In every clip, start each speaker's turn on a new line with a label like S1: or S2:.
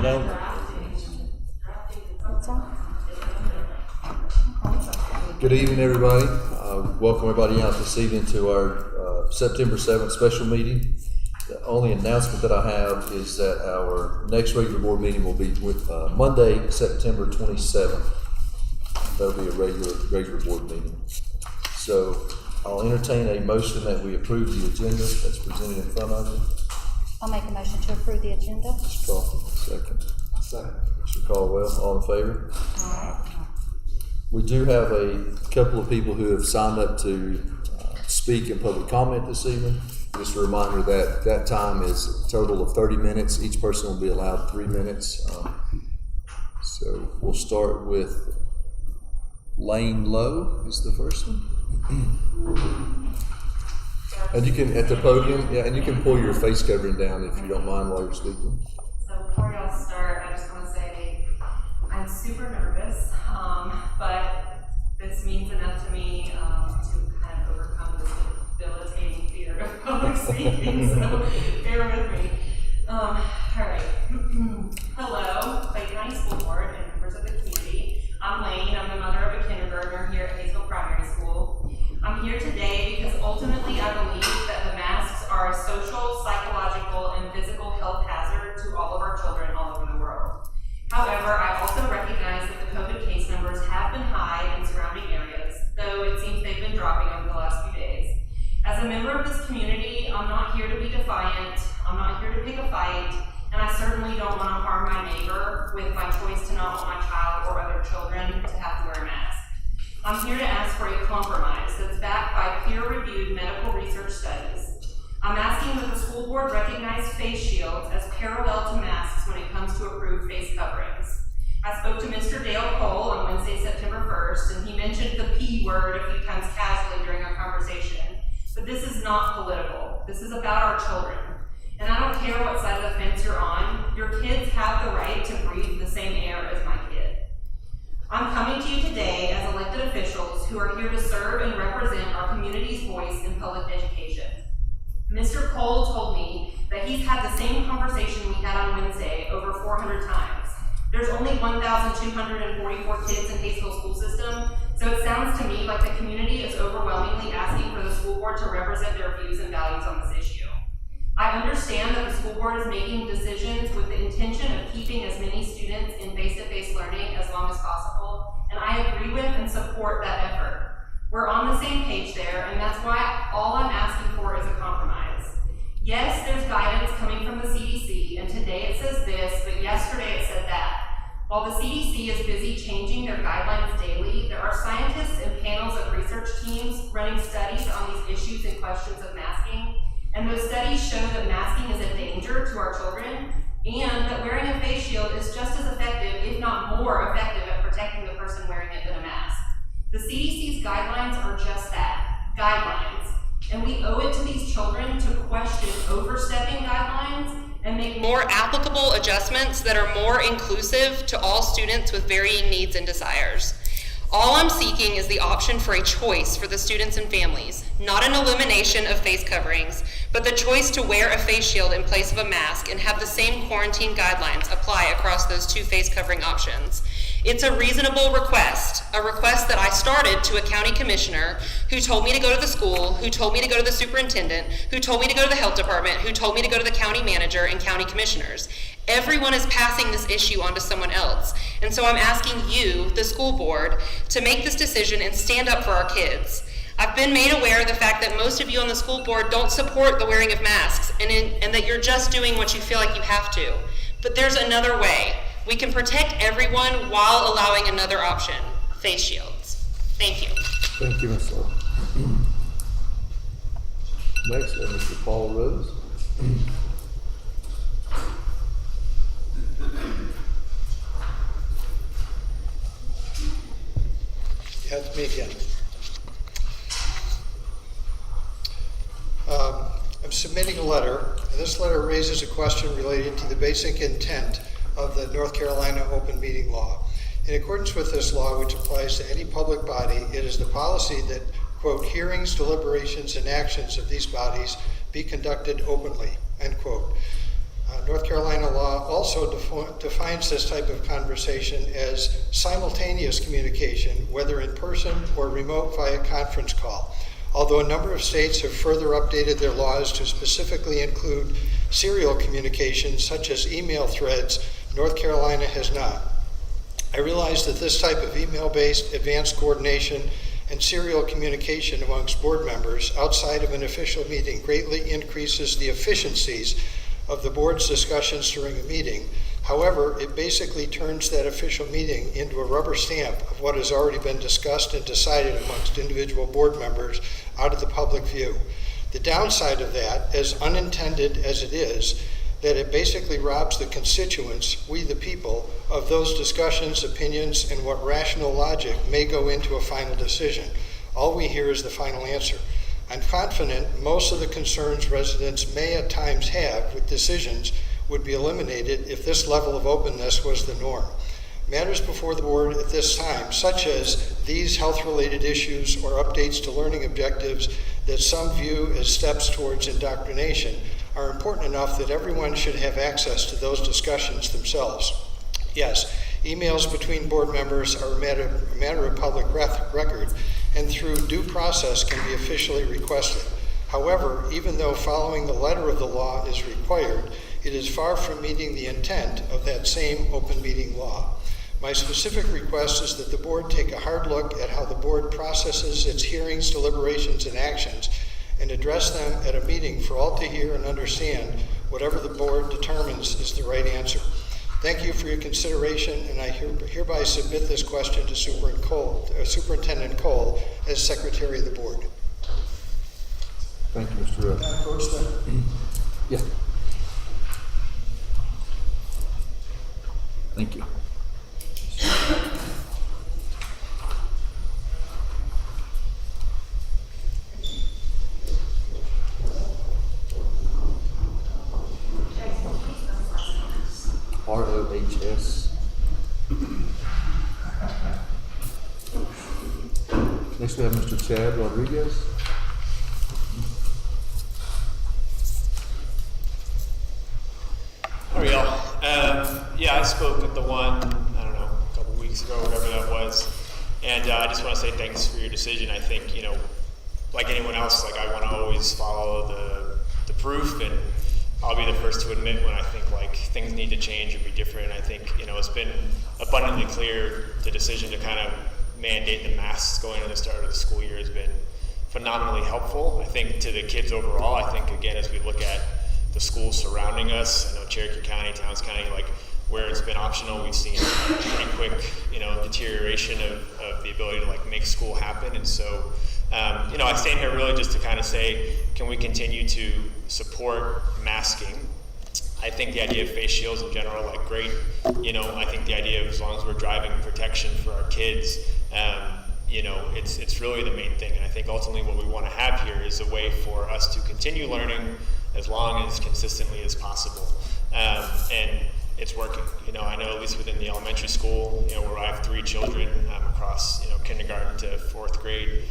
S1: that over.
S2: Good evening, everybody. Welcome everybody out this evening to our September 7th special meeting. The only announcement that I have is that our next regular board meeting will be with Monday, September 27th. That'll be a regular board meeting. So I'll entertain a motion that we approve the agenda that's presented in front of you.
S3: I'll make a motion to approve the agenda.
S2: Mr. Crawford, second.
S4: Second.
S2: Mr. Caldwell, all in favor?
S3: Aye.
S2: We do have a couple of people who have signed up to speak in public comment this evening. Just a reminder that that time is a total of 30 minutes. Each person will be allowed 3 minutes. So we'll start with Lane Lowe is the first one. And you can, at the podium, yeah, and you can pull your face covering down if you don't mind while you're speaking.
S5: So before y'all start, I just want to say I'm super nervous, but this means enough to me to kind of overcome this debilitating fear of public speaking, so bear with me. All right. Hello, Clay County School Board and members of the community. I'm Lane. I'm the mother of a kindergartner here at Hayesville Primary School. I'm here today because ultimately I believe that the masks are a social, psychological, and physical health hazard to all of our children all over the world. However, I also recognize that the COVID case numbers have been high in surrounding areas, though it seems they've been dropping over the last few days. As a member of this community, I'm not here to be defiant, I'm not here to pick a fight, and I certainly don't want to harm my neighbor with my choice to not want my child or other children to have to wear a mask. I'm here to ask for a compromise that's backed by peer-reviewed medical research studies. I'm asking that the school board recognize face shields as parallel to masks when it comes to approved face coverings. I spoke to Mr. Dale Cole on Wednesday, September 1st, and he mentioned the P word a few times casually during our conversation. But this is not political. This is about our children. And I don't care what side of the fence you're on, your kids have the right to breathe the same air as my kid. I'm coming to you today as elected officials who are here to serve and represent our community's voice in public education. Mr. Cole told me that he's had the same conversation we had on Wednesday over 400 times. There's only 1,244 kids in Hayesville school system, so it sounds to me like the community is overwhelmingly asking for the school board to represent their views and values on this issue. I understand that the school board is making decisions with the intention of keeping as many students in face-to-face learning as long as possible, and I agree with and support that effort. We're on the same page there, and that's why all I'm asking for is a compromise. Yes, there's guidance coming from the CDC, and today it says this, but yesterday it said that. While the CDC is busy changing their guidelines daily, there are scientists and panels of research teams running studies on these issues and questions of masking. And those studies show that masking is a danger to our children, and that wearing a face shield is just as effective, if not more effective, at protecting the person wearing it than a mask. The CDC's guidelines are just that, guidelines. And we owe it to these children to question overstepping guidelines and make more applicable adjustments that are more inclusive to all students with varying needs and desires. All I'm seeking is the option for a choice for the students and families, not an elimination of face coverings, but the choice to wear a face shield in place of a mask and have the same quarantine guidelines apply across those two face covering options. It's a reasonable request, a request that I started to a county commissioner who told me to go to the school, who told me to go to the superintendent, who told me to go to the health department, who told me to go to the county manager and county commissioners. Everyone is passing this issue on to someone else. And so I'm asking you, the school board, to make this decision and stand up for our kids. I've been made aware of the fact that most of you on the school board don't support the wearing of masks and that you're just doing what you feel like you have to. But there's another way. We can protect everyone while allowing another option, face shields. Thank you.
S2: Thank you, Ms. Lowe. Next, Mr. Paul Rose.
S4: Yeah, it's me again. I'm submitting a letter, and this letter raises a question related to the basic intent of the North Carolina Open Meeting Law. In accordance with this law, which applies to any public body, it is the policy that, quote, hearings, deliberations, and actions of these bodies be conducted openly, end quote. North Carolina law also defines this type of conversation as simultaneous communication, whether in person or remote via conference call. Although a number of states have further updated their laws to specifically include serial communication, such as email threads, North Carolina has not. I realize that this type of email-based advanced coordination and serial communication amongst board members outside of an official meeting greatly increases the efficiencies of the board's discussions during a meeting. However, it basically turns that official meeting into a rubber stamp of what has already been discussed and decided amongst individual board members out of the public view. The downside of that, as unintended as it is, that it basically robs the constituents, we the people, of those discussions, opinions, and what rational logic may go into a final decision. All we hear is the final answer. I'm confident most of the concerns residents may at times have with decisions would be eliminated if this level of openness was the norm. Matters before the board at this time, such as these health-related issues or updates to learning objectives that some view as steps towards indoctrination, are important enough that everyone should have access to those discussions themselves. Yes, emails between board members are a matter of public record, and through due process can be officially requested. However, even though following the letter of the law is required, it is far from meeting the intent of that same open meeting law. My specific request is that the board take a hard look at how the board processes its hearings, deliberations, and actions, and address them at a meeting for all to hear and understand whatever the board determines is the right answer. Thank you for your consideration, and I hereby submit this question to Superintendent Cole as Secretary of the Board.
S2: Thank you, Mr.
S4: Coach,
S2: Yeah. Thank you. ROHS. Next we have Mr. Chad Rodriguez.
S1: How are y'all? Yeah, I spoke at the one, I don't know, a couple weeks ago, whatever that was. And I just want to say thanks for your decision. I think, you know, like anyone else, like I want to always follow the proof, and I'll be the first to admit when I think like things need to change or be different. I think, you know, it's been abundantly clear the decision to kind of mandate the masks going into the start of the school year has been phenomenally helpful. I think to the kids overall, I think again, as we look at the schools surrounding us, I know Cherokee County, Towns County, like where it's been optional, we've seen a pretty quick, you know, deterioration of the ability to like make school happen. And so, you know, I stand here really just to kind of say, can we continue to support masking? I think the idea of face shields in general, like great, you know, I think the idea of as long as we're driving protection for our kids, you know, it's really the main thing. And I think ultimately what we want to have here is a way for us to continue learning as long as consistently as possible. And it's working. You know, I know at least within the elementary school, you know, where I have 3 children across, you know, kindergarten to 4th grade,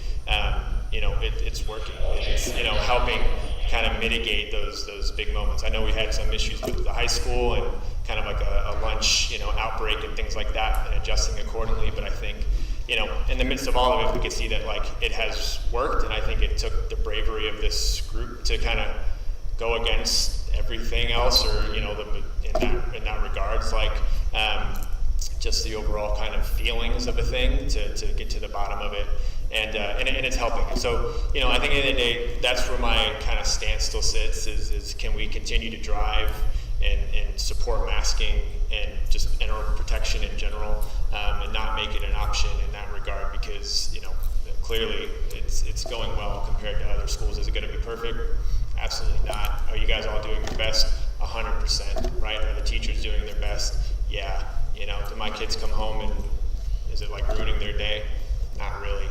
S1: you know, it's working. It's, you know, helping kind of mitigate those big moments. I know we had some issues with the high school and kind of like a lunch, you know, outbreak and things like that, and adjusting accordingly. But I think, you know, in the midst of all of it, we could see that like it has worked, and I think it took the bravery of this group to kind of go against everything else, or you know, in that regards, like just the overall kind of feelings of a thing to get to the bottom of it, and it's helping. So you know, I think at the end of the day, that's where my kind of stance still sits: is can we continue to drive and support masking and just indoor protection in general, and not make it an option in that regard, because you know, clearly it's going well compared to other schools. Is it going to be perfect? Absolutely not. Are you guys all doing your best? 100%, right? Are the teachers doing their best? Yeah. You know, do my kids come home and is it like ruining their day? Not really.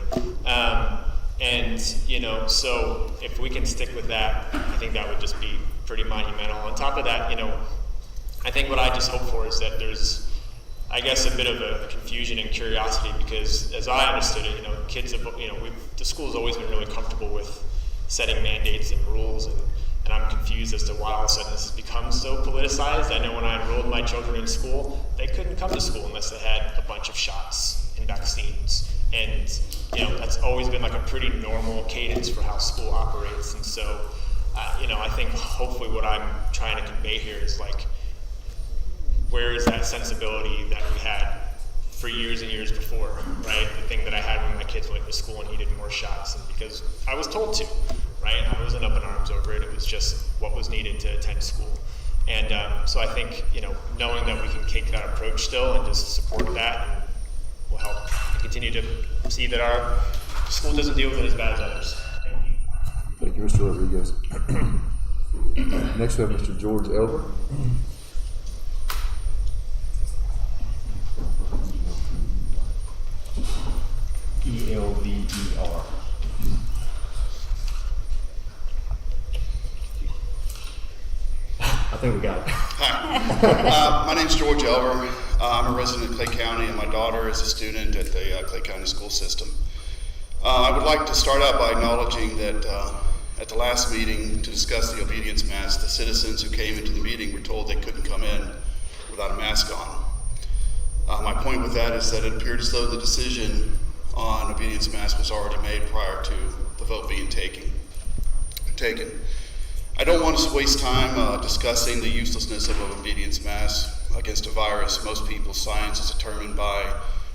S1: And you know, so if we can stick with that, I think that would just be pretty monumental. On top of that, you know, I think what I just hope for is that there's, I guess, a bit of a confusion and curiosity, because as I understood it, you know, kids have, you know, the school's always been really comfortable with setting mandates and rules, and and I'm confused as to why all of a sudden this has become so politicized. I know when I enrolled my children in school, they couldn't come to school unless they had a bunch of shots and vaccines. And, that's always been like a pretty normal cadence for how school operates. And so, I think hopefully what I'm trying to convey here is like, where is that sensibility that we had for years and years before, right? The thing that I had when my kids went to school and needed more shots, and because I was told to, right? I wasn't up in arms over it. It was just what was needed to attend school. And so I think, knowing that we can take that approach still and just support that and will help continue to see that our school doesn't deal with it as bad as others. Thank you.
S2: Thank you, Mr. Rodriguez. Next we have Mr. George Elber.
S6: Elver. I think we got it.
S7: Hi, my name's George Elver. I'm a resident of Clay County, and my daughter is a student at the Clay County school system. I would like to start out by acknowledging that at the last meeting to discuss the obedience mask, the citizens who came into the meeting were told they couldn't come in without a mask on. My point with that is that it appeared as though the decision on obedience mask was already made prior to the vote being taken. I don't want to waste time discussing the uselessness of an obedience mask against a virus. Most people's science is determined by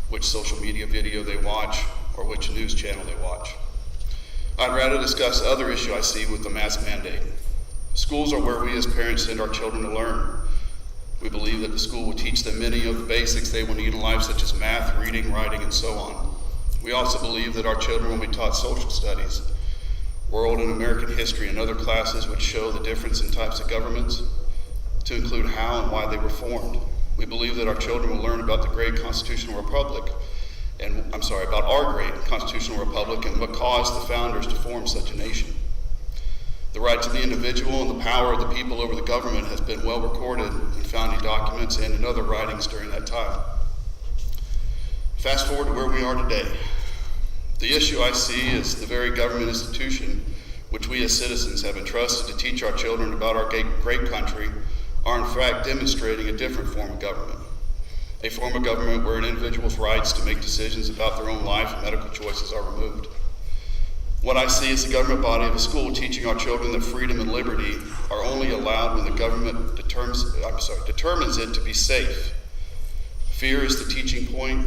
S7: which social media video they watch or which news channel they watch. I'd rather discuss other issue I see with the mask mandate. Schools are where we as parents send our children to learn. We believe that the school will teach them many of the basics they will need in life, such as math, reading, writing, and so on. We also believe that our children will be taught social studies, world and American history, and other classes which show the difference in types of governments, to include how and why they were formed. We believe that our children will learn about the great constitutional republic, about our great constitutional republic and what caused the founders to form such a nation. The right to the individual and the power of the people over the government has been well recorded in founding documents and in other writings during that time. Fast forward to where we are today. The issue I see is the very government institution which we as citizens have entrusted to teach our children about our great country are in fact demonstrating a different form of government. A form of government where an individual's rights to make decisions about their own life and medical choices are removed. What I see is the government body of a school teaching our children that freedom and liberty are only allowed when the government determines it to be safe. Fear is the teaching point,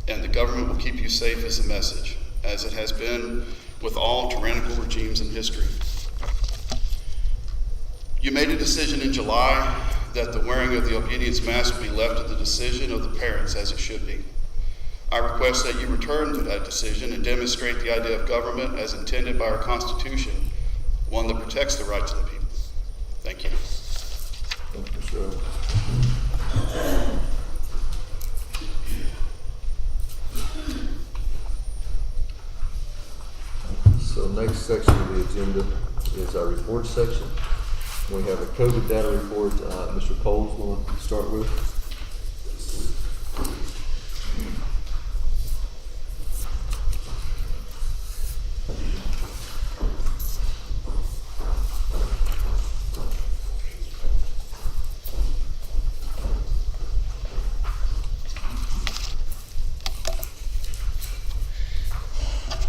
S7: and the government will keep you safe as a message, as it has been with all tyrannical regimes in history. You made a decision in July that the wearing of the obedience mask will be left to the decision of the parents, as it should be. I request that you return to that decision and demonstrate the idea of government as intended by our Constitution, one that protects the rights of the people. Thank you.
S2: Thank you, Mr. Elber. So next section of the agenda is our report section. We have a COVID data report. Mr. Coles will start with.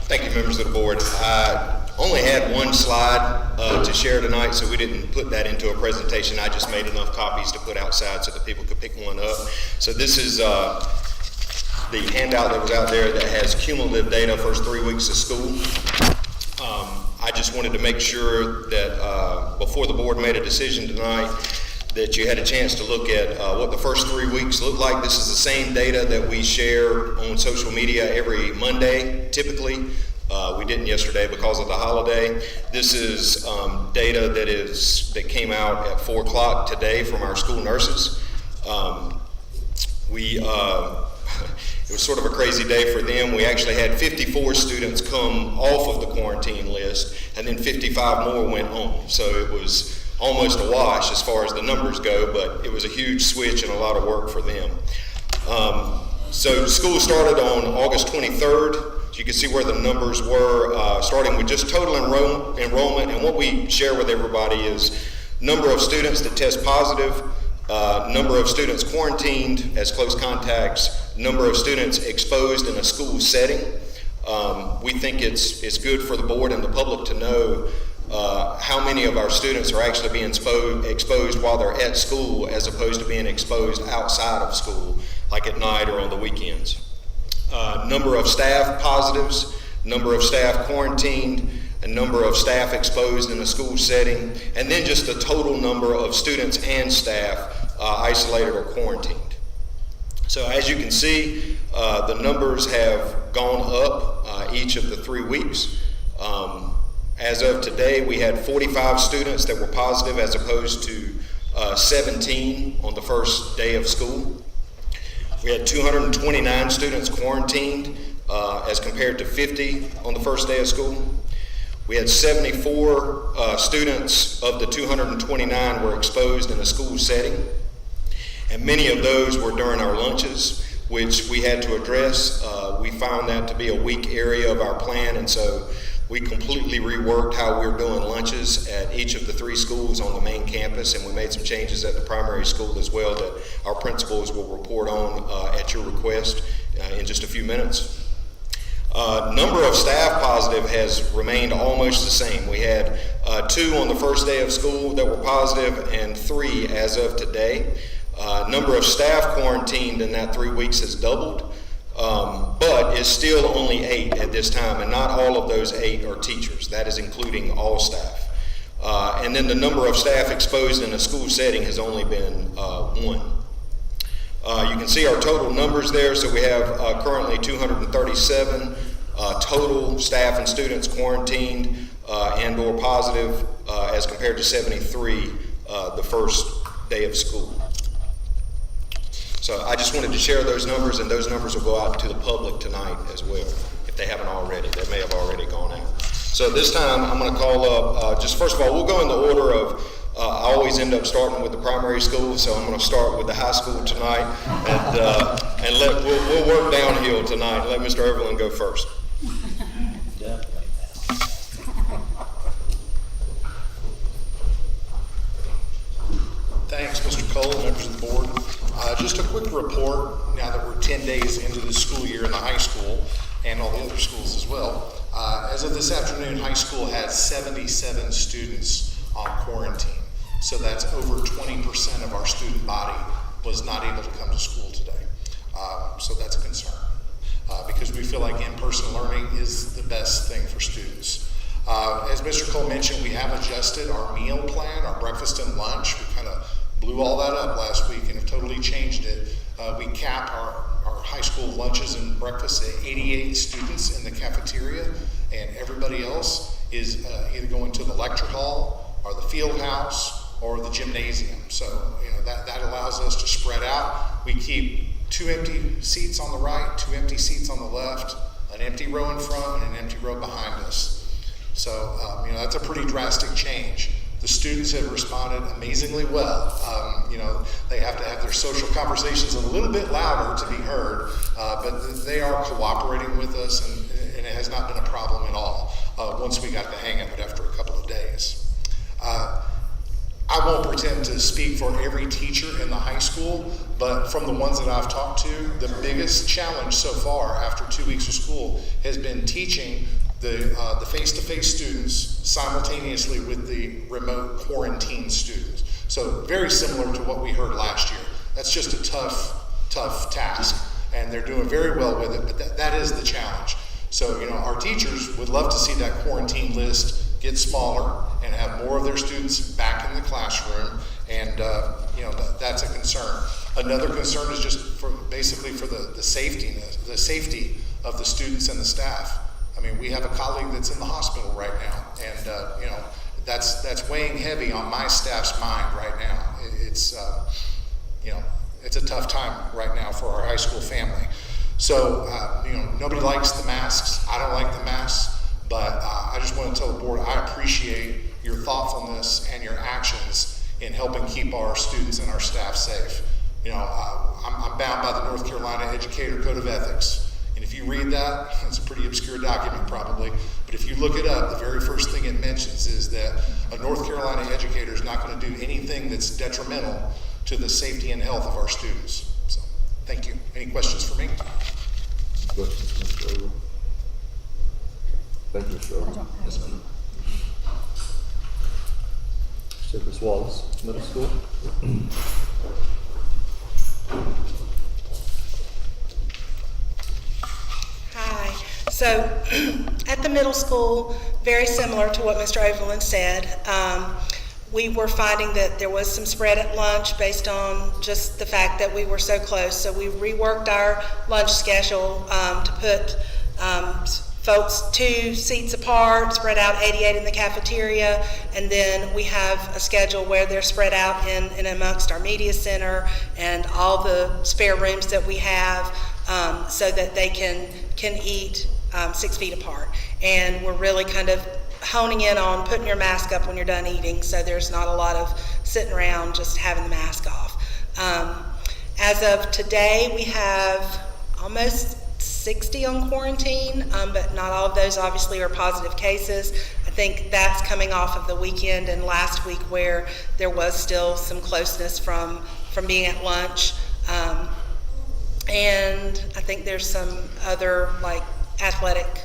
S8: Thank you, members of the board. I only had one slide to share tonight, so we didn't put that into a presentation. I just made enough copies to put outside so that people could pick one up. So this is the handout that was out there that has cumulative data first 3 weeks of school. I just wanted to make sure that before the board made a decision tonight, that you had a chance to look at what the first 3 weeks look like. This is the same data that we share on social media every Monday, typically. We didn't yesterday because of the holiday. This is data that came out at 4 o'clock today from our school nurses. It was sort of a crazy day for them. We actually had 54 students come off of the quarantine list, and then 55 more went home. So it was almost a wash as far as the numbers go, but it was a huge switch and a lot of work for them. So school started on August 23rd. you can see where the numbers were, starting with just total enrollment, and what we share with everybody is number of students that test positive, number of students quarantined as close contacts, number of students exposed in a school setting. We think it's good for the board and the public to know how many of our students are actually being exposed while they're at school as opposed to being exposed outside of school, like at night or on the weekends. Number of staff positives, number of staff quarantined, a number of staff exposed in a school setting, and then just the total number of students and staff isolated or quarantined. So as you can see, the numbers have gone up each of the 3 weeks. As of today, we had 45 students that were positive as opposed to 17 on the first day of school. We had 229 students quarantined as compared to 50 on the first day of school. We had 74 students of the 229 were exposed in a school setting, and many of those were during our lunches, which we had to address. We found that to be a weak area of our plan, and so we completely reworked how we're doing lunches at each of the 3 schools on the main campus, and we made some changes at the primary school as well that our principals will report on at your request in just a few minutes. Number of staff positive has remained almost the same. We had 2 on the first day of school that were positive and 3 as of today. Number of staff quarantined in that 3 weeks has doubled, but is still only 8 at this time, and not all of those 8 are teachers. That is including all staff. And then the number of staff exposed in a school setting has only been 1. You can see our total numbers there. So we have currently 237 total staff and students quarantined and or positive as compared to 73 the first day of school. So I just wanted to share those numbers, and those numbers will go out to the public tonight as well, if they haven't already. They may have already gone out. So this time I'm going to call up, just first of all, we'll go in the order of, I always end up starting with the primary school, so I'm going to start with the high school tonight, and we'll work downhill tonight. Let Mr. Everland go first.
S6: Thanks, Mr. Cole, members of the board. Just a quick report now that we're 10 days into the school year in the high school and all the other schools as well. As of this afternoon, high school had 77 students on quarantine. So that's over 20% of our student body was not able to come to school today. So that's a concern because we feel like in-person learning is the best thing for students. As Mr. Cole mentioned, we have adjusted our meal plan, our breakfast and lunch. We kind of blew all that up last week and have totally changed it. We cap our high school lunches and breakfasts at 88 students in the cafeteria, and everybody else is either going to the lecture hall or the field house or the gymnasium. So that allows us to spread out. We keep 2 empty seats on the right, 2 empty seats on the left, an empty row in front, and an empty row behind us. So that's a pretty drastic change. The students have responded amazingly well. They have to have their social conversations a little bit louder to be heard, but they are cooperating with us, and it has not been a problem at all once we got the hang of it after a couple of days. I won't pretend to speak for every teacher in the high school, but from the ones that I've talked to, the biggest challenge so far after 2 weeks of school has been teaching the face-to-face students simultaneously with the remote quarantine students. So very similar to what we heard last year. That's just a tough task, and they're doing very well with it, but that is the challenge. So our teachers would love to see that quarantine list get smaller and have more of their students back in the classroom, and that's a concern. Another concern is just for the safety of the students and the staff. I mean, we have a colleague that's in the hospital right now, and that's weighing heavy on my staff's mind right now. It's a tough time right now for our high school family. So nobody likes the masks. I don't like the masks. But I just want to tell the board I appreciate your thoughtfulness and your actions in helping keep our students and our staff safe. I'm bound by the North Carolina Educator Code of Ethics. And If you read that, it's a pretty obscure document probably, but if you look it up, the very first thing it mentions is that a North Carolina educator is not going to do anything that's detrimental to the safety and health of our students. So, thank you. Any questions for me?
S2: Questions, Mr. Ogle? Thank you, Mr. Ogle.
S3: I don't have
S2: Yes, ma'am. Ms. Wallace, middle school.
S9: Hi. So at the middle school, very similar to what Mr. Overland said, we were finding that there was some spread at lunch based on just the fact that we were so close. So we reworked our lunch schedule to put folks 2 seats apart, spread out 88 in the cafeteria, and then we have a schedule where they're spread out in amongst our media center and all the spare rooms that we have, so that they can eat 6 feet apart. And we're really kind of honing in on putting your mask up when you're done eating, so there's not a lot of sitting around just having the mask off. As of today, we have almost 60 on quarantine, but not all of those obviously are positive cases. I think that's coming off of the weekend and last week where there was still some closeness from being at lunch. And I think there's some other like athletic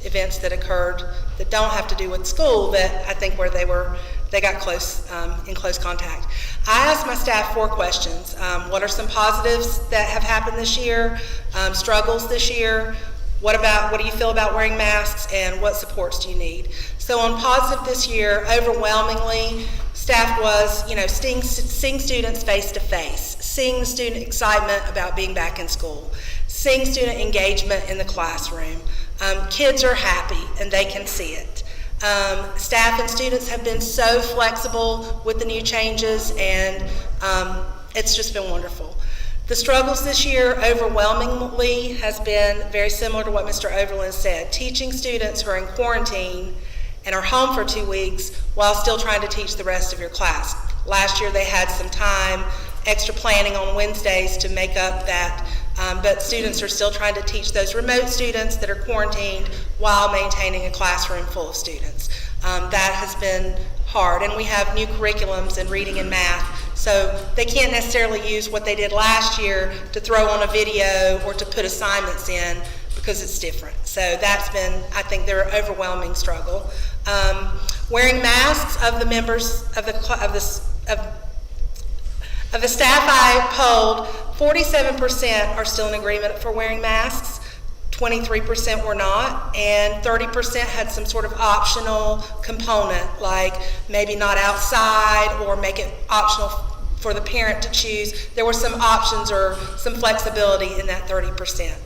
S9: events that occurred that don't have to do with school that I think where they got close, in close contact. I asked my staff 4 questions. What are some positives that have happened this year? Struggles this year? What do you feel about wearing masks, and what supports do you need? So on positive this year, overwhelmingly, staff was, seeing students face to face, seeing the student excitement about being back in school, seeing student engagement in the classroom. Kids are happy and they can see it. Staff and students have been so flexible with the new changes, and it's just been wonderful. The struggles this year overwhelmingly has been very similar to what Mr. Overland said. Teaching students who are in quarantine and are home for 2 weeks while still trying to teach the rest of your class. Last year they had some time, extra planning on Wednesdays to make up that, but students are still trying to teach those remote students that are quarantined while maintaining a classroom full of students. That has been hard, and we have new curriculums in reading and math, so they can't necessarily use what they did last year to throw on a video or to put assignments in because it's different. So that's been, I think, their overwhelming struggle. Wearing masks of the members of the staff I polled, 47% are still in agreement for wearing masks, 23% were not, and 30% had some sort of optional component, like maybe not outside or make it optional for the parent to choose. There were some options or some flexibility in that 30%.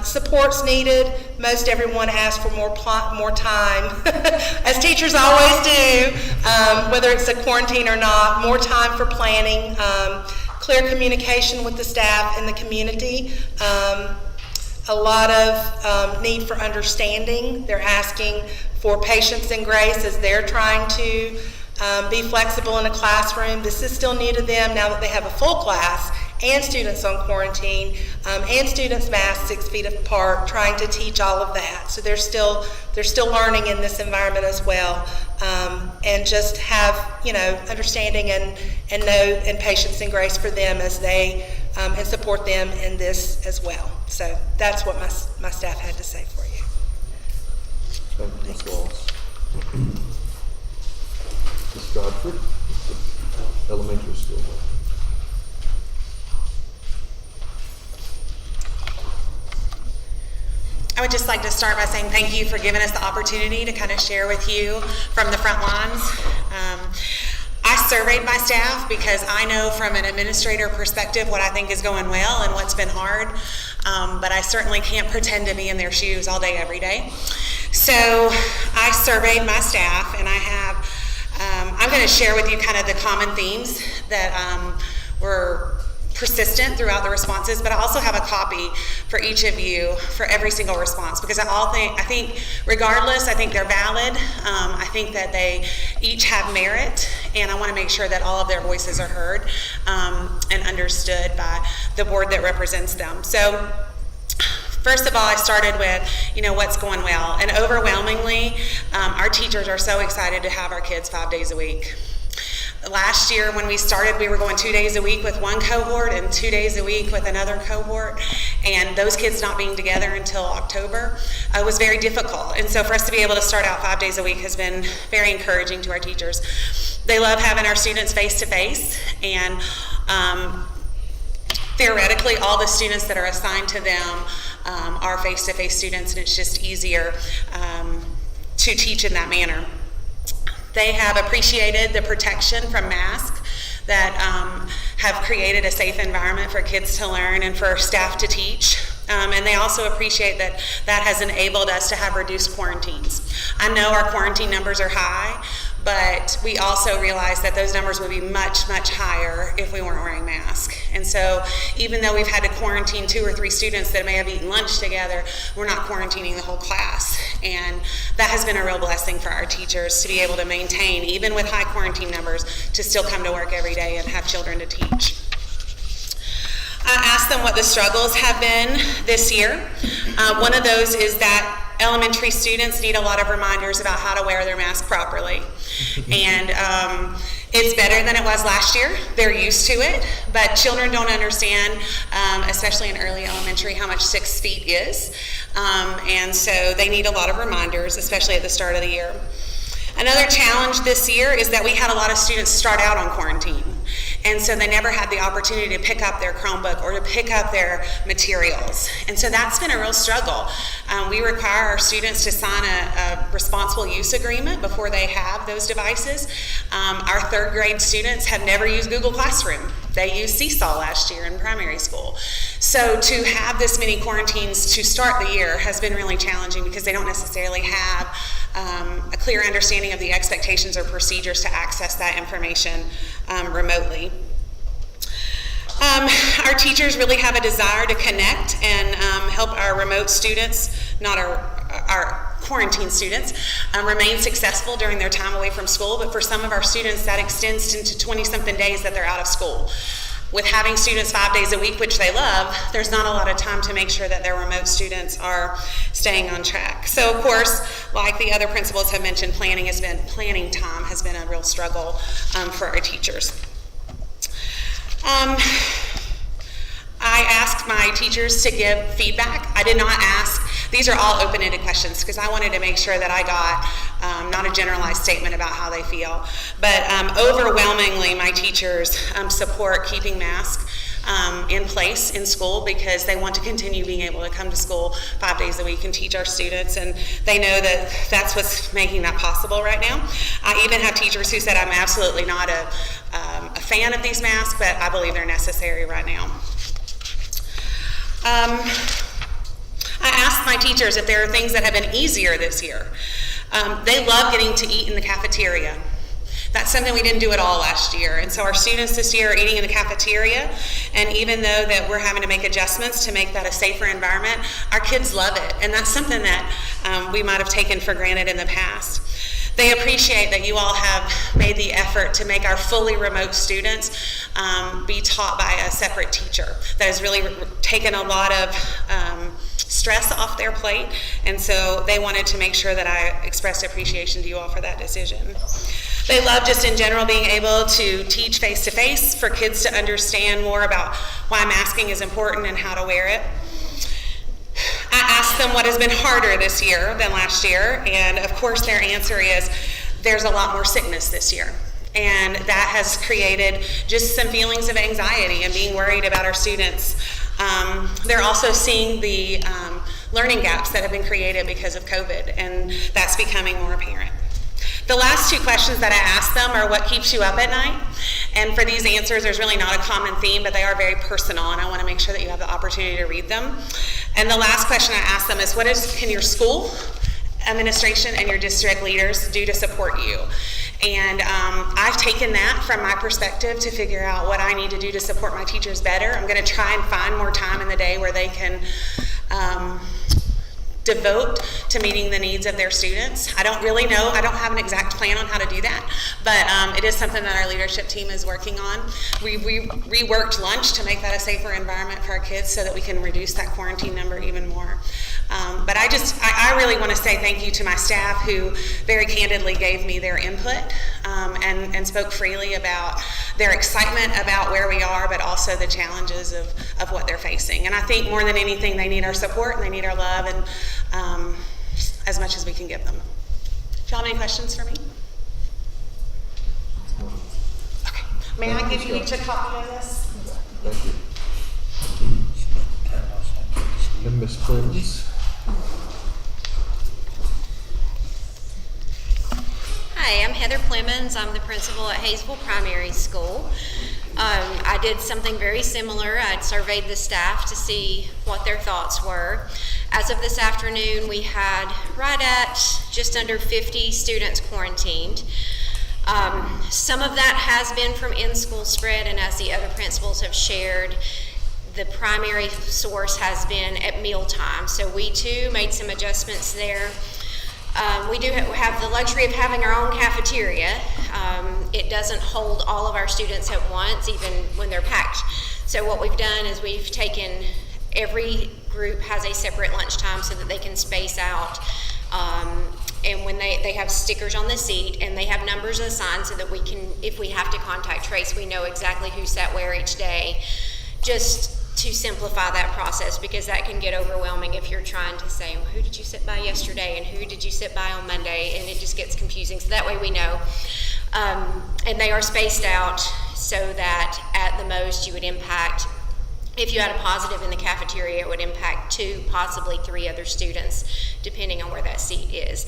S9: Supports needed. Most everyone asked for more time, as teachers always do, whether it's a quarantine or not, more time for planning, clear communication with the staff and the community, a lot of need for understanding. They're asking for patience and grace as they're trying to be flexible in a classroom. This is still new to them now that they have a full class and students on quarantine, and students masked 6 feet apart, trying to teach all of that. So they're still learning in this environment as well, and just have understanding and patience and grace for them as they and support them in this as well. So that's what my staff had to say for you.
S2: Thank you, Ms. Wallace. Ms. Godfrey, elementary school.
S10: I would just like to start by saying thank you for giving us the opportunity to kind of share with you from the front lines. I surveyed my staff because I know from an administrator perspective what I think is going well and what's been hard, but I certainly can't pretend to be in their shoes all day, every day. So I surveyed my staff, and I have, I'm going to share with you kind of the common themes that were persistent throughout the responses, but I also have a copy for each of you for every single response, because I think regardless, I think they're valid. I think that they each have merit, and I want to make sure that all of their voices are heard and understood by the board that represents them. So First of all, I started with, what's going well. And overwhelmingly, our teachers are so excited to have our kids 5 days a week. Last year when we started, we were going 2 days a week with one cohort and 2 days a week with another cohort. And those kids not being together until October was very difficult. And so for us to be able to start out 5 days a week has been very encouraging to our teachers. They love having our students face to face, and theoretically all the students that are assigned to them are face to face students, and it's just easier to teach in that manner. They have appreciated the protection from masks that have created a safe environment for kids to learn and for staff to teach. And they also appreciate that has enabled us to have reduced quarantines. I know our quarantine numbers are high, but we also realize that those numbers would be much, much higher if we weren't wearing masks. And so even though we've had to quarantine 2 or 3 students that may have eaten lunch together, we're not quarantining the whole class. And that has been a real blessing for our teachers to be able to maintain, even with high quarantine numbers, to still come to work every day and have children to teach. I asked them what the struggles have been this year. One of those is that elementary students need a lot of reminders about how to wear their mask properly. And it's better than it was last year. They're used to it, but children don't understand, especially in early elementary, how much 6 feet is. And so they need a lot of reminders, especially at the start of the year. Another challenge this year is that we had a lot of students start out on quarantine. And so they never had the opportunity to pick up their Chromebook or to pick up their materials. And so that's been a real struggle. We require our students to sign a responsible use agreement before they have those devices. Our 3rd grade students have never used Google Classroom. They used Seesaw last year in primary school. So to have this many quarantines to start the year has been really challenging because they don't necessarily have a clear understanding of the expectations or procedures to access that information remotely. Our teachers really have a desire to connect and help our remote students, not our quarantine students, remain successful during their time away from school, but for some of our students that extends into 20-something days that they're out of school. With having students 5 days a week, which they love, there's not a lot of time to make sure that their remote students are staying on track. So of course, like the other principals have mentioned, planning time has been a real struggle for our teachers. I asked my teachers to give feedback. I did not ask, these are all open-ended questions because I wanted to make sure that I got not a generalized statement about how they feel. But overwhelmingly, my teachers support keeping masks in place in school because they want to continue being able to come to school 5 days a week and teach our students, and they know that that's what's making that possible right now. I even have teachers who said I'm absolutely not a fan of these masks, but I believe they're necessary right now. I asked my teachers if there are things that have been easier this year. They love getting to eat in the cafeteria. That's something we didn't do at all last year. And so our students this year are eating in the cafeteria, and even though that we're having to make adjustments to make that a safer environment, our kids love it. And that's something that we might have taken for granted in the past. They appreciate that you all have made the effort to make our fully remote students be taught by a separate teacher. That has really taken a lot of stress off their plate, and so they wanted to make sure that I expressed appreciation to you all for that decision. They love just in general being able to teach face-to-face for kids to understand more about why masking is important and how to wear it. I asked them what has been harder this year than last year, and of course their answer is there's a lot more sickness this year. And that has created just some feelings of anxiety and being worried about our students. They're also seeing the learning gaps that have been created because of COVID, and that's becoming more apparent. The last 2 questions that I asked them are what keeps you up at night? And for these answers, there's really not a common theme, but they are very personal, and I want to make sure that you have the opportunity to read them. And the last question I asked them is, can your school administration and your district leaders do to support you? And I've taken that from my perspective to figure out what I need to do to support my teachers better. I'm going to try and find more time in the day where they can devote to meeting the needs of their students. I don't really know, I don't have an exact plan on how to do that, but it is something that our leadership team is working on. We reworked lunch to make that a safer environment for our kids so that we can reduce that quarantine number even more. But I really want to say thank you to my staff who very candidly gave me their input and spoke freely about their excitement about where we are, but also the challenges of what they're facing. And I think more than anything, they need our support and they need our love, and as much as we can give them. Do y'all have any questions for me? Okay. May I give you each a copy of this?
S2: Thank you. And Ms. Clemens.
S11: Hi, I'm Heather Clemens. I'm the principal at Hayesville Primary School. I did something very similar. I surveyed the staff to see what their thoughts were. As of this afternoon, we had right at just under 50 students quarantined. Some of that has been from in-school spread, and as the other principals have shared, the primary source has been at mealtime. So we too made some adjustments there. We do have the luxury of having our own cafeteria. It doesn't hold all of our students at once, even when they're packed. So what we've done is we've taken, every group has a separate lunchtime so that they can space out. And when they have stickers on the seat and they have numbers assigned so that we can, if we have to contact trace, we know exactly who sat where each day. Just to simplify that process, because that can get overwhelming if you're trying to say, well, who did you sit by yesterday and who did you sit by on Monday, and it just gets confusing. So that way we know. And they are spaced out so that at the most you would impact, if you had a positive in the cafeteria, it would impact 2, possibly 3 other students, depending on where that seat is.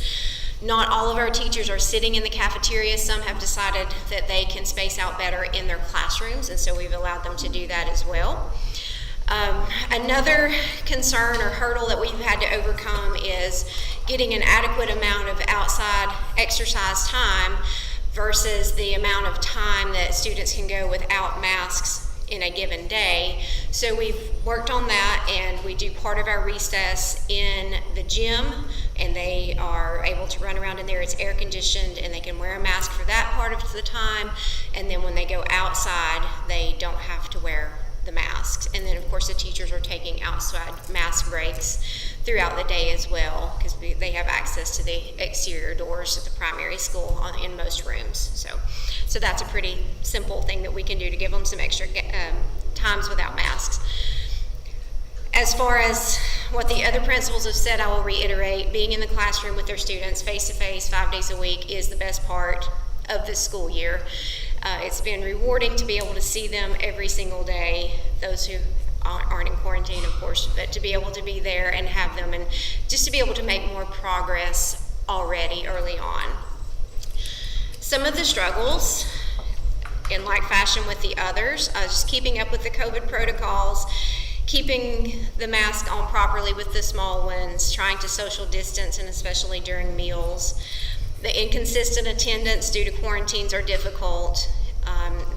S11: Not all of our teachers are sitting in the cafeteria. Some have decided that they can space out better in their classrooms, and so we've allowed them to do that as well. Another concern or hurdle that we've had to overcome is getting an adequate amount of outside exercise time versus the amount of time that students can go without masks in a given day. So we've worked on that, and we do part of our recess in the gym, and they are able to run around in there. It's air conditioned and they can wear a mask for that part of the time, and then when they go outside they don't have to wear the masks. And then of course the teachers are taking outside mask breaks throughout the day as well, because they have access to the exterior doors at the primary school in most rooms. So that's a pretty simple thing that we can do to give them some extra times without masks. As far as what the other principals have said, I will reiterate, being in the classroom with their students face-to-face 5 days a week is the best part of the school year. It's been rewarding to be able to see them every single day, those who aren't in quarantine, of course, but to be able to be there and have them, and just to be able to make more progress already early on. Some of the struggles, in like fashion with the others, just keeping up with the COVID protocols, keeping the mask on properly with the small ones, trying to social distance, and especially during meals. The inconsistent attendance due to quarantines are difficult.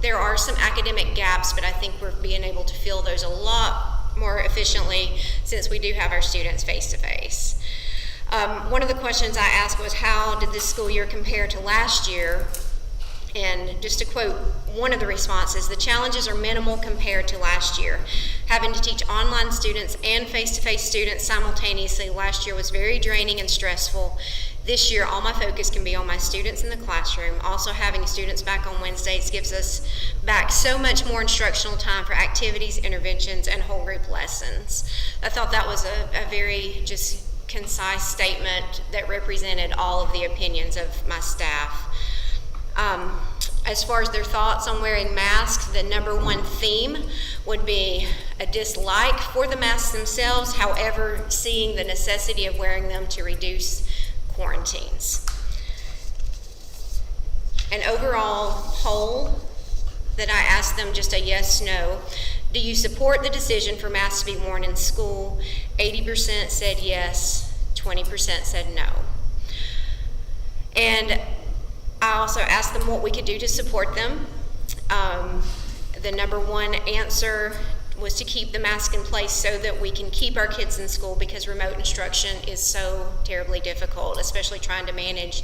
S11: There are some academic gaps, but I think we're being able to fill those a lot more efficiently since we do have our students face-to-face. One of the questions I asked was, how did this school year compare to last year? And just to quote one of the responses, the challenges are minimal compared to last year. Having to teach online students and face-to-face students simultaneously last year was very draining and stressful. This year, all my focus can be on my students in the classroom. Also, having students back on Wednesdays gives us back so much more instructional time for activities, interventions, and whole group lessons. I thought that was a very just concise statement that represented all of the opinions of my staff. As far as their thoughts on wearing masks, the number one theme would be a dislike for the masks themselves, however, seeing the necessity of wearing them to reduce quarantines. An overall poll that I asked them, just a yes, no. Do you support the decision for masks to be worn in school? 80% said yes, 20% said no. And I also asked them what we could do to support them. The number one answer was to keep the mask in place so that we can keep our kids in school, because remote instruction is so terribly difficult, especially trying to manage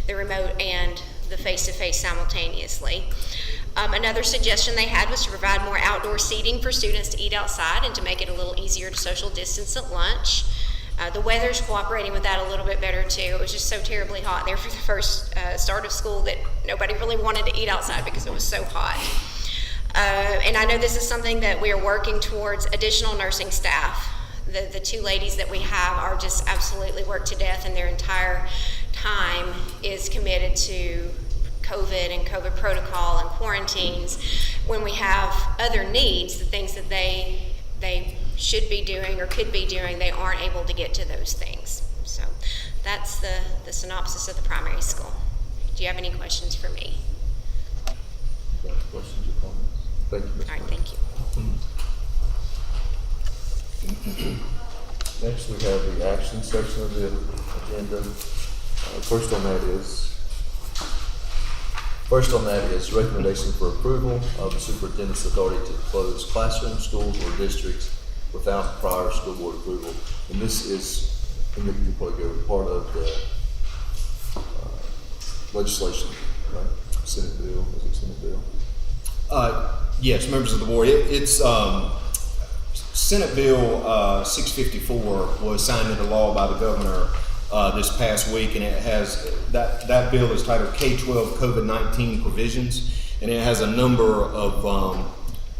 S11: the remote and the face-to-face simultaneously. Another suggestion they had was to provide more outdoor seating for students to eat outside and to make it a little easier to social distance at lunch. The weather's cooperating with that a little bit better too. It was just so terribly hot there for the first start of school that nobody really wanted to eat outside because it was so hot. And I know this is something that we are working towards additional nursing staff. The two ladies that we have are just absolutely worked to death, and their entire time is committed to COVID and COVID protocol and quarantines. When we have other needs, the things that they should be doing or could be doing, they aren't able to get to those things. So that's the synopsis of the primary school. Do you have any questions for me?
S2: Questions or comments? Thank you, Ms.
S11: All right, thank you.
S2: Next, we have the action section of the agenda. First on that is recommendation for approval of the superintendent's authority to close classrooms, schools, or districts without prior school board approval. And this is, and you probably go part of the legislation, right? Senate bill, is it Senate bill?
S12: Yes, members of the board. It's Senate Bill 654 was signed into law by the governor this past week, and it has that bill is titled K-12 COVID-19 provisions, and it has a number of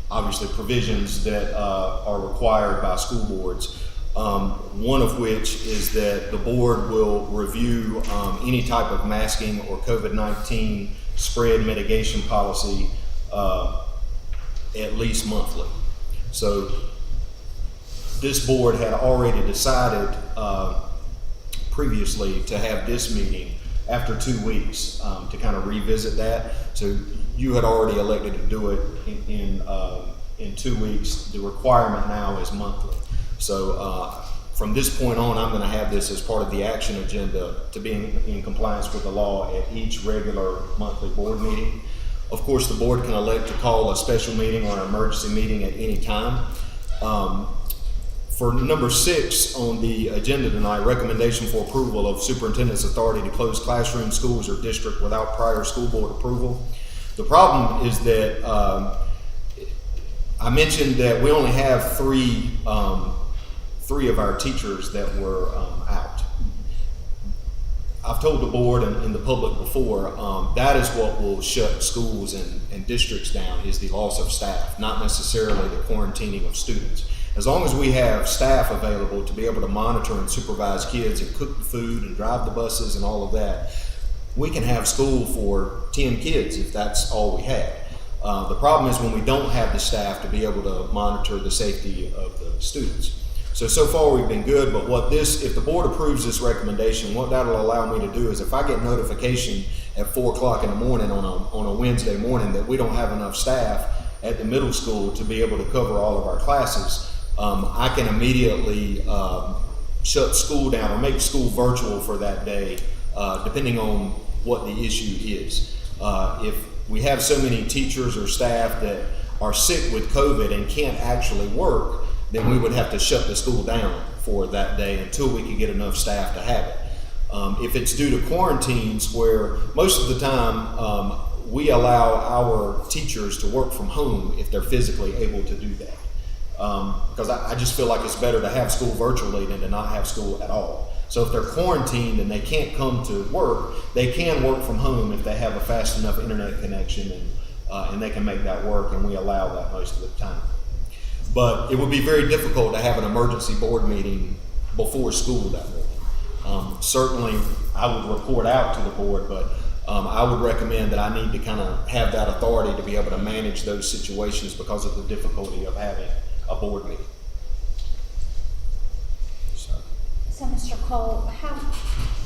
S12: obviously provisions that are required by school boards. One of which is that the board will review any type of masking or COVID-19 spread mitigation policy at least monthly. So this board had already decided previously to have this meeting after 2 weeks to kind of revisit that. So you had already elected to do it in 2 weeks. The requirement now is monthly. So from this point on, I'm going to have this as part of the action agenda to be in compliance with the law at each regular monthly board meeting. Of course, the board can elect to call a special meeting or an emergency meeting at any time. For number 6 on the agenda tonight, recommendation for approval of superintendent's authority to close classrooms, schools, or district without prior school board approval. The problem is that I mentioned that we only have three of our teachers that were out. I've told the board and the public before, that is what will shut schools and districts down, is the loss of staff, not necessarily the quarantining of students. As long as we have staff available to be able to monitor and supervise kids and cook the food and drive the buses and all of that, we can have school for 10 kids if that's all we had. The problem is when we don't have the staff to be able to monitor the safety of the students. So far we've been good, but if the board approves this recommendation, what that'll allow me to do is if I get notification at 4 o'clock in the morning on a Wednesday morning that we don't have enough staff at the middle school to be able to cover all of our classes, I can immediately shut school down or make school virtual for that day, depending on what the issue is. If we have so many teachers or staff that are sick with COVID and can't actually work, then we would have to shut the school down for that day until we could get enough staff to have it. If it's due to quarantines, where most of the time we allow our teachers to work from home if they're physically able to do that. Because I just feel like it's better to have school virtually than to not have school at all. So if they're quarantined and they can't come to work, they can work from home if they have a fast enough internet connection and they can make that work, and we allow that most of the time. But it would be very difficult to have an emergency board meeting before school that morning. Certainly, I would report out to the board, but I would recommend that I need to kind of have that authority to be able to manage those situations because of the difficulty of having a board meeting.
S3: So Mr. Cole,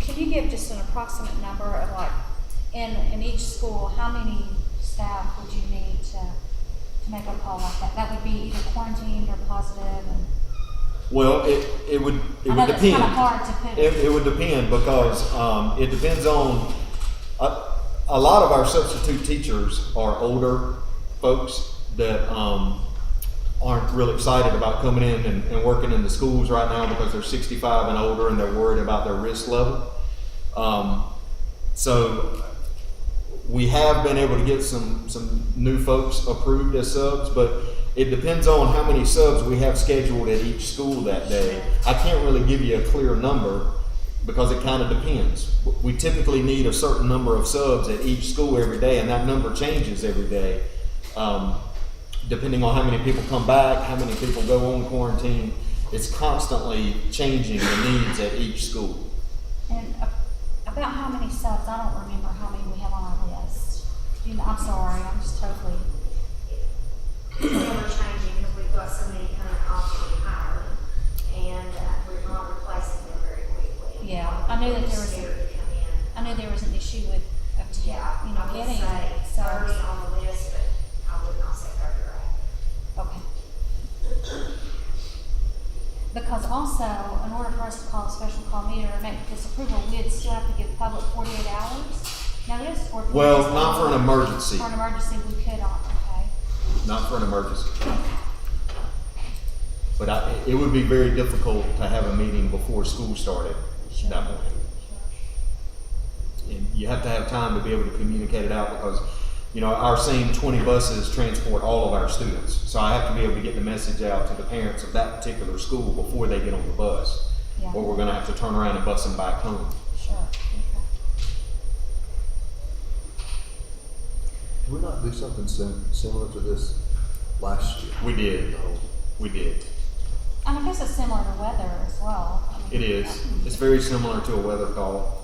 S3: can you give just an approximate number of, like, in each school, how many staff would you need to make a call like that? That would be either quarantined or positive.
S12: Well, it would
S3: I know
S12: depend.
S3: It's kind of hard to put
S12: It would depend because it depends on a lot of our substitute teachers are older folks that aren't real excited about coming in and working in the schools right now because they're 65 and older and they're worried about their risk level. So we have been able to get some new folks approved as subs, but it depends on how many subs we have scheduled at each school that day. I can't really give you a clear number because it kind of depends. We typically need a certain number of subs at each school every day, and that number changes every day, depending on how many people come back, how many people go on quarantine. It's constantly changing the needs at each school.
S3: And about how many subs, I don't remember how many we have on our list. I'm sorry, I'm just totally.
S13: It's never changing because we've got so many coming off to be hired, and we're not replacing them very quickly.
S3: Yeah, I knew that there was.
S13: Scared to come in.
S3: I knew there was an issue with,
S13: Yeah,
S3: you know,
S13: I would
S3: getting
S13: say 30
S3: subs.
S13: on the list, but I would not say 30 right.
S3: Okay. Because also, in order for us to call a special call meeting or make this approval, we'd still have to give public 48 hours notice, or.
S12: Well, not for an emergency.
S3: For an emergency, we could, okay.
S12: Not for an emergency. But it would be very difficult to have a meeting before school started that morning. And you have to have time to be able to communicate it out because, you know, our same 20 buses transport all of our students. So I have to be able to get the message out to the parents of that particular school before they get on the bus.
S3: Yeah.
S12: Or we're gonna have to turn around and bus them back home.
S3: Sure, okay.
S2: Did we not do something similar to this last year?
S12: We did.
S2: No.
S12: We did.
S3: And I guess it's similar to weather as well. I mean,
S12: It is. It's very similar to a weather call.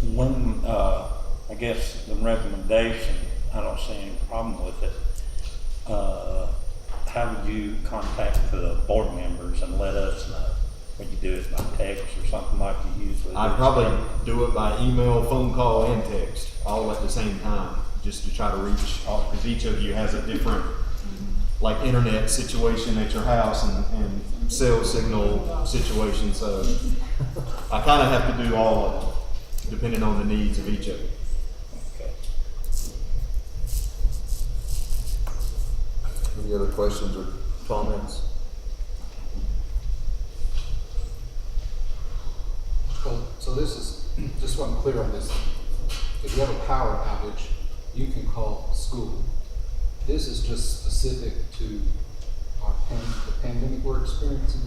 S14: When, I guess the recommendation, I don't see any problem with it. How would you contact the board members and let us know? Would you do it by text or something like you usually do?
S12: I'd probably do it by email, phone call, and text, all at the same time, just to try to reach, because each of you has a different, like, internet situation at your house and cell signal situation, so I kind of have to do all of it, depending on the needs of each of you.
S14: Okay.
S2: Any other questions or comments?
S15: So this is, just so I'm clear on this, if you have a power outage, you can call school. This is just specific to our the pandemic we're experiencing.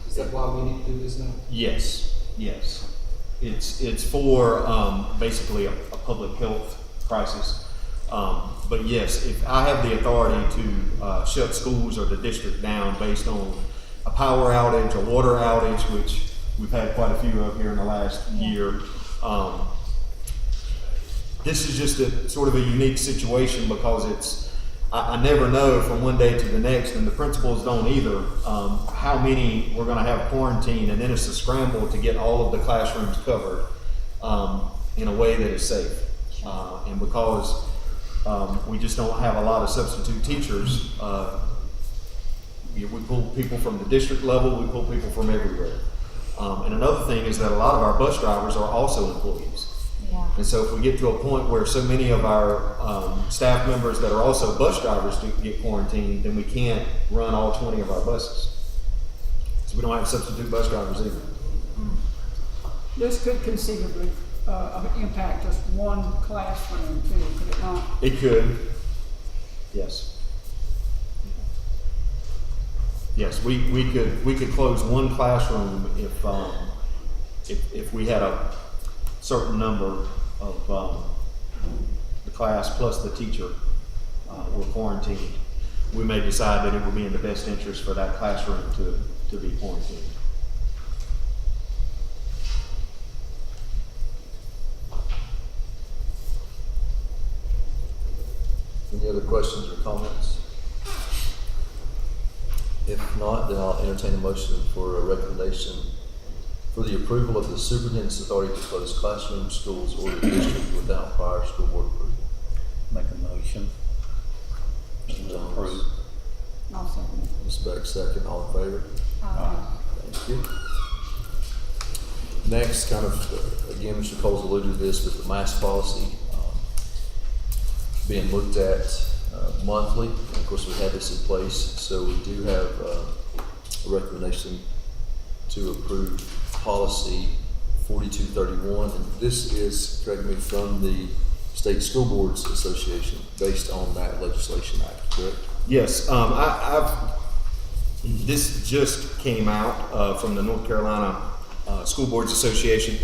S15: Is that why we need to do this now?
S12: Yes, yes. It's for basically a public health crisis. But yes, if I have the authority to shut schools or the district down based on a power outage, a water outage, which we've had quite a few of here in the last year. This is just a sort of a unique situation because I never know from one day to the next, and the principals don't either, how many we're gonna have quarantined, and then it's a scramble to get all of the classrooms covered in a way that is safe. And because we just don't have a lot of substitute teachers, we pull people from the district level, we pull people from everywhere. And another thing is that a lot of our bus drivers are also employees.
S3: Yeah.
S12: And so if we get to a point where so many of our staff members that are also bus drivers do get quarantined, then we can't run all 20 of our buses. So we don't have substitute bus drivers either.
S16: This could conceivably impact just one classroom too, could it not?
S12: It could, yes. Yes, we could close one classroom if we had a certain number of the class plus the teacher were quarantined. We may decide that it would be in the best interest for that classroom to be quarantined.
S2: Any other questions or comments? If not, then I'll entertain a motion for a recommendation for the approval of the superintendent's authority to close classrooms, schools, or the district without prior school board approval.
S14: Make a motion.
S2: Mr. Thomas.
S14: Approve.
S16: I'll second it.
S2: Ms. Beck, second. All in favor? Thank you. Next, kind of, again, Mr. Cole's alluded to this, but the mask policy being looked at monthly. And of course, we have this in place, so we do have a recommendation to approve policy 4231, and this is, correct me, from the State School Boards Association, based on that legislation act, correct?
S12: Yes, this just came out from the North Carolina School Boards Association.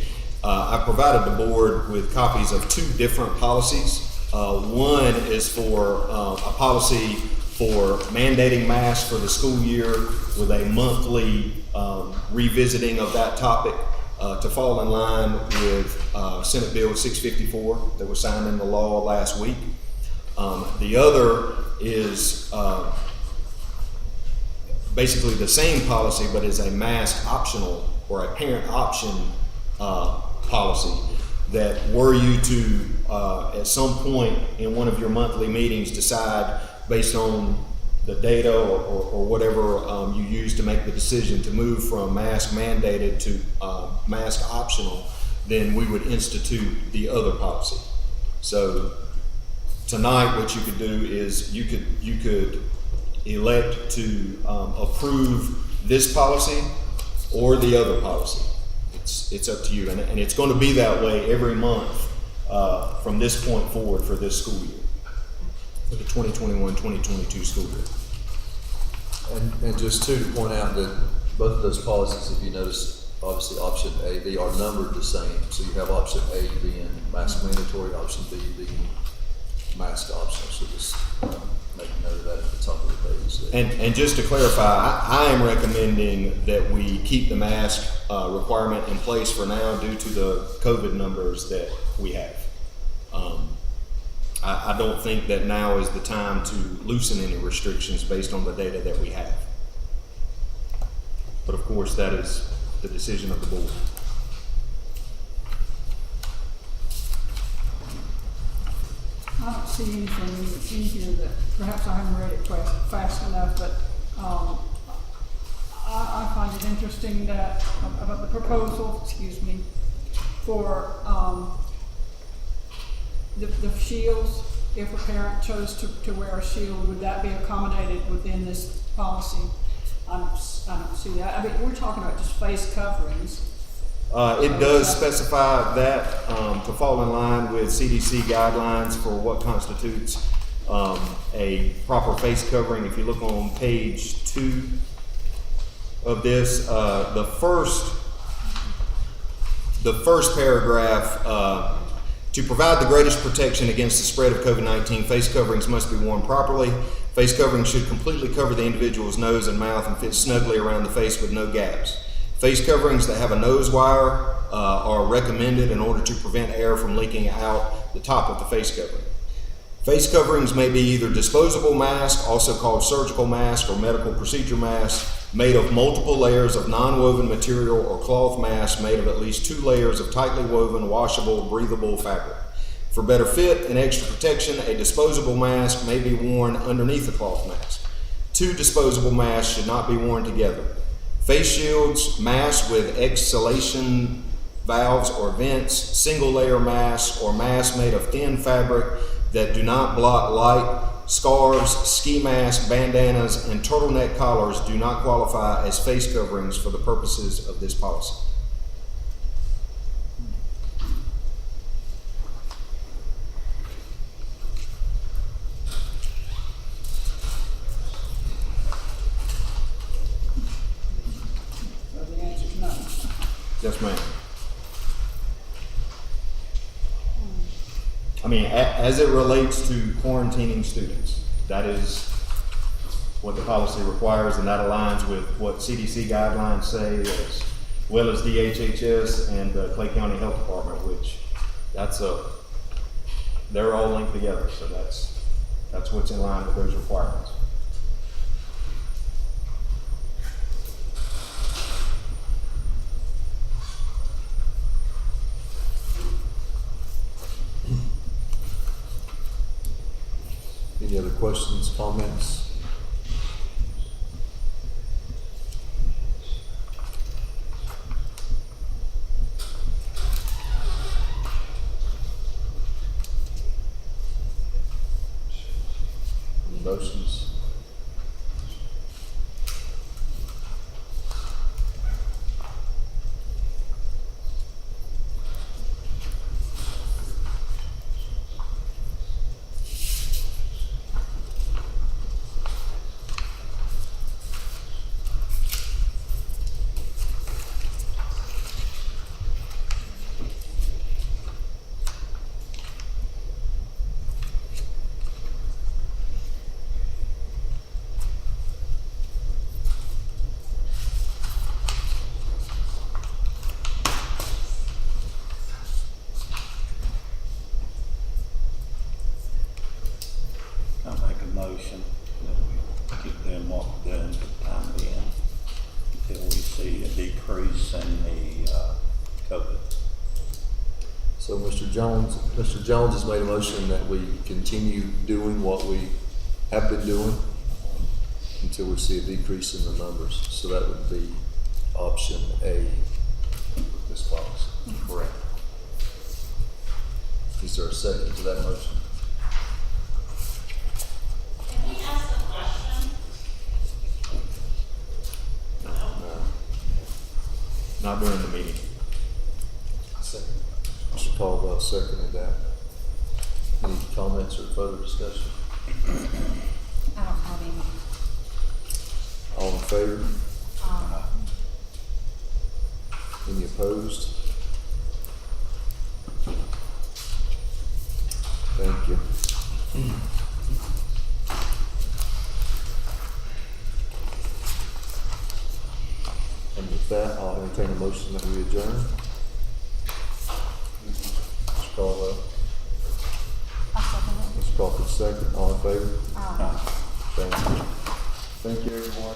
S12: I provided the board with copies of two different policies. One is for a policy for mandating masks for the school year with a monthly revisiting of that topic to fall in line with Senate Bill 654 that was signed into law last week. The other is basically the same policy, but is a mask optional or a parent option policy that were you to at some point in one of your monthly meetings decide based on the data or whatever you use to make the decision to move from mask mandated to mask optional, then we would institute the other policy. So tonight what you could do is you could elect to approve this policy or the other policy. It's up to you, and it's going to be that way every month from this point forward for this school year, for the 2021-2022 school year.
S2: And just to point out that both of those policies, if you notice, obviously option A, they are numbered the same. So you have option A being mask mandatory, option B being mask optional. So just make note of that at the top of the page.
S12: And just to clarify, I am recommending that we keep the mask requirement in place for now due to the COVID numbers that we have. I don't think that now is the time to loosen any restrictions based on the data that we have. But of course, that is the decision of the board.
S16: I don't see anything in here that, perhaps I haven't read it fast enough, but I find it interesting that, about the proposal, for the shields. If a parent chose to wear a shield, would that be accommodated within this policy? I don't see that. I mean, we're talking about just face coverings.
S12: It does specify that to fall in line with CDC guidelines for what constitutes a proper face covering. If you look on page 2 of this, the first paragraph, to provide the greatest protection against the spread of COVID-19, face coverings must be worn properly. Face coverings should completely cover the individual's nose and mouth and fit snugly around the face with no gaps. Face coverings that have a nose wire are recommended in order to prevent air from leaking out the top of the face covering. Face coverings may be either disposable mask, also called surgical mask or medical procedure mask, made of multiple layers of non-woven material, or cloth mask made of at least 2 layers of tightly woven, washable, breathable fabric. For better fit and extra protection, a disposable mask may be worn underneath a cloth mask. 2 disposable masks should not be worn together. Face shields, masks with exhalation valves or vents, single layer masks, or masks made of thin fabric that do not block light, scarves, ski masks, bandanas, and turtleneck collars do not qualify as face coverings for the purposes of this policy.
S16: So the answer is no.
S12: Yes, ma'am. I mean, as it relates to quarantining students, that is what the policy requires, and that aligns with what CDC guidelines say, as well as DHHS and the Clay County Health Department, which they're all linked together, so that's what's in line with those requirements.
S2: Any other questions, comments? motions?
S14: I'll make a motion that we keep doing what we're doing for the time being until we see a decrease in the, COVID.
S2: So Mr. Jones has made a motion that we continue doing what we have been doing until we see a decrease in the numbers. So that would be option A with this policy. Correct. Is there a second to that motion?
S17: Can we ask a question?
S2: No.
S12: Not during the meeting.
S2: Second. Mr. Caldwell seconded that. Any comments or further discussion?
S3: I don't have any.
S2: All in favor? Any opposed? Thank you. And with that, I'll entertain a motion that we adjourn. Mr. Caldwell,
S3: I'll second it.
S2: Mr. Crawford second, all in favor?
S3: Aye.
S2: Thank you. Thank you, everyone.